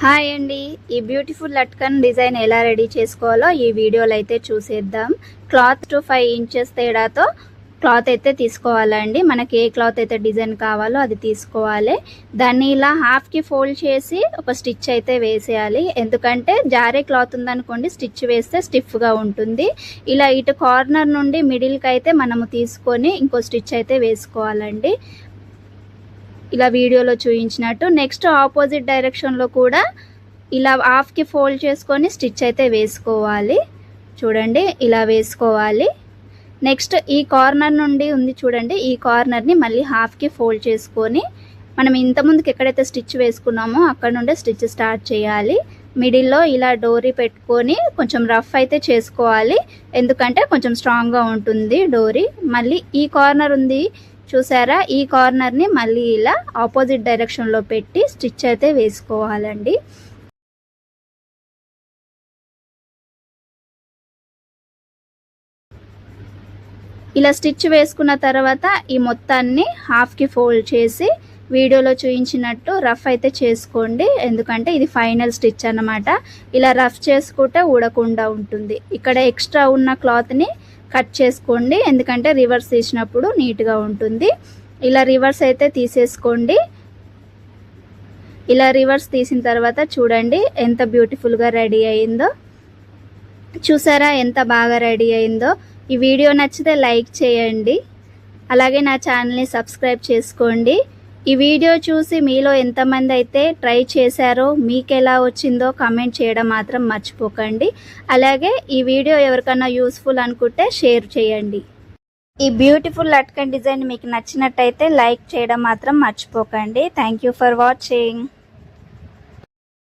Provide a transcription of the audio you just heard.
Hi అండి, ఈ beautiful latkan design ఎలా రెడీ చేసుకోవాలో ఈ వీడియోలో అయితే చూసేద్దాం. క్లాత్ టు 5 ఇంచెస్ తేడాతో క్లాత్ అయితే తీసుకోవాలండి. మనకి ఏ క్లాత్ అయితే డిజైన్ కావాలో అది తీసుకోవాలి. దాన్ని ఇలా హాఫ్కి ఫోల్డ్ చేసి ఒక స్టిచ్ అయితే వేసేయాలి. ఎందుకంటే జారే క్లాత్ ఉందనుకోండి, స్టిచ్ వేస్తే స్టిఫ్గా ఉంటుంది. ఇలా ఇటు కార్నర్ నుండి మిడిల్కి అయితే మనము తీసుకొని ఇంకో స్టిచ్ అయితే వేసుకోవాలండి, ఇలా వీడియోలో చూపించినట్టు. నెక్స్ట్ ఆపోజిట్ డైరెక్షన్లో కూడా ఇలా హాఫ్కి ఫోల్డ్ చేసుకొని స్టిచ్ అయితే వేసుకోవాలి. చూడండి, ఇలా వేసుకోవాలి. నెక్స్ట్ ఈ కార్నర్ నుండి ఉంది చూడండి, ఈ కార్నర్ని మళ్ళీ హాఫ్కి ఫోల్డ్ చేసుకొని మనం ఇంతకుముందుకు ఎక్కడైతే స్టిచ్ వేసుకున్నామో అక్కడ నుండే స్టిచ్ స్టార్ట్ చేయాలి. మిడిల్లో ఇలా డోరీ పెట్టుకొని కొంచెం రఫ్ అయితే చేసుకోవాలి, ఎందుకంటే కొంచెం స్ట్రాంగ్గా ఉంటుంది డోరీ. మళ్ళీ ఈ కార్నర్ ఉంది చూసారా, ఈ కార్నర్ని మళ్ళీ ఇలా ఆపోజిట్ డైరెక్షన్లో పెట్టి స్టిచ్ అయితే వేసుకోవాలండి. ఇలా స్టిచ్ వేసుకున్న తర్వాత ఈ మొత్తాన్ని హాఫ్కి ఫోల్డ్ చేసి వీడియోలో చూపించినట్టు రఫ్ అయితే చేసుకోండి, ఎందుకంటే ఇది ఫైనల్ స్టిచ్ అన్నమాట. ఇలా రఫ్ చేసుకుంటే ఊడకుండా ఉంటుంది. ఇక్కడ ఎక్స్ట్రా ఉన్న క్లాత్ని కట్ చేసుకోండి, ఎందుకంటే రివర్స్ తీసినప్పుడు నీట్గా ఉంటుంది. ఇలా రివర్స్ అయితే తీసేసుకోండి. ఇలా రివర్స్ తీసిన తర్వాత చూడండి ఎంత బ్యూటిఫుల్గా రెడీ అయిందో. చూసారా ఎంత బాగా రెడీ అయిందో. ఈ వీడియో నచ్చితే లైక్ చేయండి, అలాగే నా ఛానల్ని సబ్స్క్రైబ్ చేసుకోండి. ఈ వీడియో చూసి మీలో ఎంతమంది అయితే ట్రై చేశారో, మీకు ఎలా వచ్చిందో కామెంట్ చేయడం మాత్రం మర్చిపోకండి. అలాగే ఈ వీడియో ఎవరికైనా యూస్ఫుల్ అనుకుంటే షేర్ చేయండి. ఈ బ్యూటిఫుల్ లట్కన్ డిజైన్ మీకు నచ్చినట్టయితే లైక్ చేయడం మాత్రం మర్చిపోకండి. Thank you for watching.